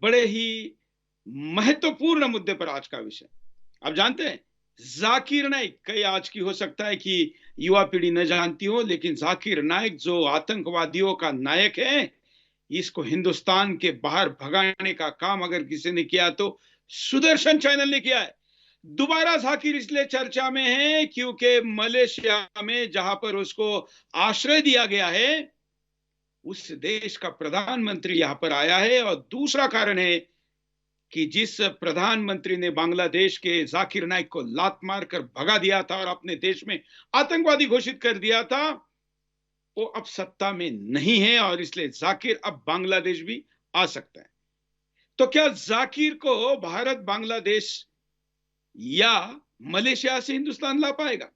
बड़े ही महत्वपूर्ण मुद्दे पर आज का विषय। आप जानते हैं, जाकिर नाइक, कई आज की हो सकता है कि युवा पीढ़ी न जानती हो, लेकिन जाकिर नाइक जो आतंकवादियों का नायक है, इसको हिंदुस्तान के बाहर भगाने का काम अगर किसी ने किया तो सुदर्शन चैनल ने किया है। दोबारा जाकिर इसलिए चर्चा में है क्योंकि मलेशिया में जहां पर उसको आश्रय दिया गया है, उस देश का प्रधानमंत्री यहां पर आया है। और दूसरा कारण है कि जिस प्रधानमंत्री ने बांग्लादेश के जाकिर नाइक को लात मारकर भगा दिया था और अपने देश में आतंकवादी घोषित कर दिया था, वो अब सत्ता में नहीं है और इसलिए जाकिर अब बांग्लादेश भी आ सकता है। तो क्या जाकिर को भारत बांग्लादेश या मलेशिया से हिंदुस्तान ला पाएगा?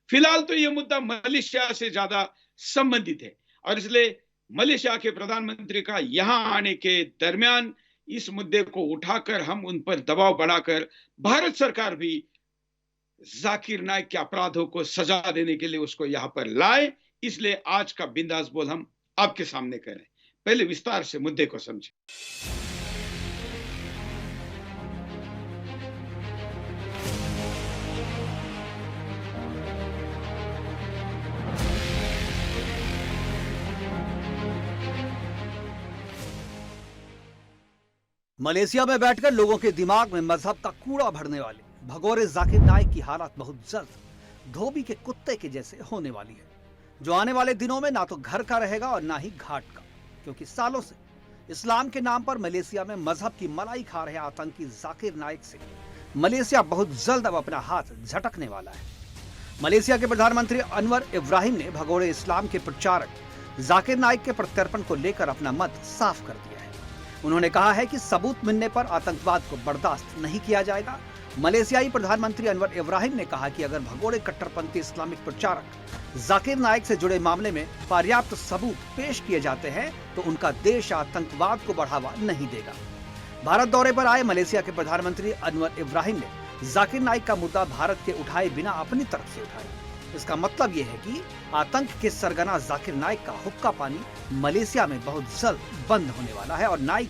फिलहाल तो यह मुद्दा मलेशिया से ज्यादा संबंधित है और इसलिए मलेशिया के प्रधानमंत्री का यहां आने के दरमियान इस मुद्दे को उठाकर हम उन पर दबाव बढ़ाकर भारत सरकार भी जाकिर नाइक के अपराधों को सजा देने के लिए उसको यहां पर लाए। इसलिए आज का बिंदास बोल हम आपके सामने करें। पहले विस्तार से मुद्दे को समझें। मलेशिया में बैठकर लोगों के दिमाग में मजहब का कूड़ा भरने वाले भगोरे जाकिर नाइक की हालत बहुत जल्द धोबी के कुत्ते के जैसे होने वाली है, जो आने वाले दिनों में ना तो घर का रहेगा और ना ही घाट का, क्योंकि सालों से इस्लाम के नाम पर मलेशिया में मजहब की मलाई खा रहे आतंकी जाकिर नाइक से मलेशिया बहुत जल्द अब अपना हाथ झटकने वाला है। मलेशिया के प्रधानमंत्री अनवर इब्राहिम ने भगोड़े इस्लाम के प्रचारक जाकिर नाइक के प्रत्यर्पण को लेकर अपना मत साफ कर दिया है। उन्होंने कहा है कि सबूत मिलने पर आतंकवाद को बर्दाश्त नहीं किया जाएगा। मलेशियाई प्रधानमंत्री अनवर इब्राहिम ने कहा कि अगर भगोड़े कट्टरपंथी इस्लामिक प्रचारक जाकिर नाइक से जुड़े मामले में पर्याप्त सबूत पेश किए जाते हैं तो उनका देश आतंकवाद को बढ़ावा नहीं देगा। भारत दौरे पर आए मलेशिया के प्रधानमंत्री अनवर इब्राहिम ने जाकिर नाइक का मुद्दा भारत के उठाए बिना अपनी तरफ से उठाया। इसका मतलब यह है कि आतंक के सरगना जाकिर नाइक का हुक्का पानी मलेशिया में बहुत जल्द बंद होने वाला है और नाइक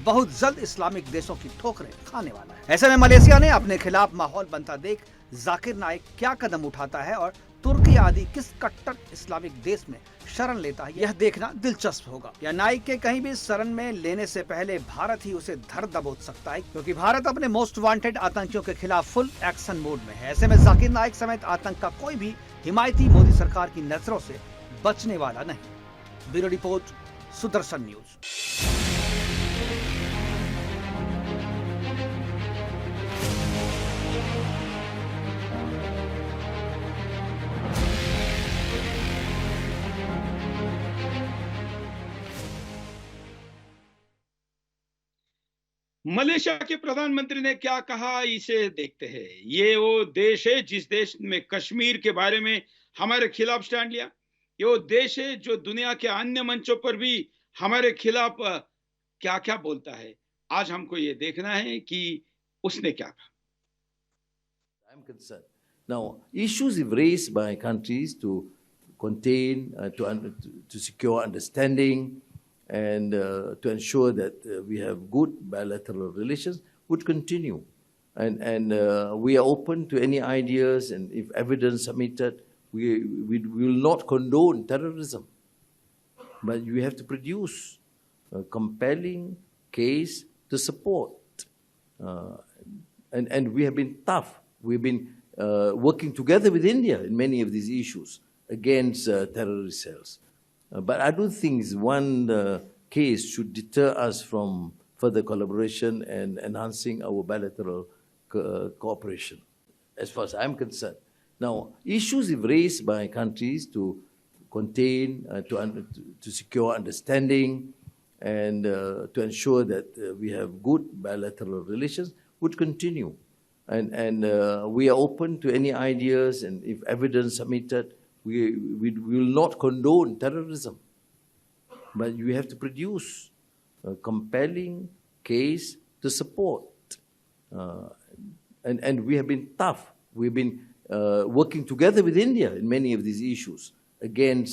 बहुत जल्द इस्लामिक देशों की ठोकरें खाने वाला है। ऐसे में मलेशिया ने अपने खिलाफ माहौल बनता देख जाकिर नाइक क्या कदम उठाता है और तुर्की आदि किस कट्टर इस्लामिक देश में शरण लेता है, यह देखना दिलचस्प होगा। या नाइक के कहीं भी शरण में लेने से पहले भारत ही उसे धर दबोच सकता है, क्योंकि भारत अपने मोस्ट वांटेड आतंकियों के खिलाफ फुल एक्शन मोड में है। ऐसे में जाकिर नाइक समेत आतंक का कोई भी हिमायती मोदी सरकार की नजरों से बचने वाला नहीं। Bureau report, Sudarshan news. Malaysia के प्रधानमंत्री ने क्या कहा, इसे देखते हैं। ये वो देश है जिस देश में कश्मीर के बारे में हमारे खिलाफ स्टैंड लिया। ये वो देश है जो दुनिया के अन्य मंचों पर भी हमारे खिलाफ क्या क्या बोलता है। आज हमको ये देखना है कि उसने क्या कहा। I'm concerned. Now, issues if raised by countries to contain, to secure understanding, and to ensure that we have good bilateral relations would continue. And we are open to any ideas, and if evidence submitted, we will not condone terrorism. But you have to produce a compelling case to support. And we have been tough. We've been working together with India in many of these issues against terrorist cells. But I don't think one case should deter us from further collaboration and enhancing our bilateral cooperation, as far as I'm concerned. Now, issues if raised by countries to contain, to secure understanding, and to ensure that we have good bilateral relations would continue. And we are open to any ideas, and if evidence submitted, we will not condone terrorism. But you have to produce a compelling case to support. And we have been tough. We've been working together with India in many of these issues against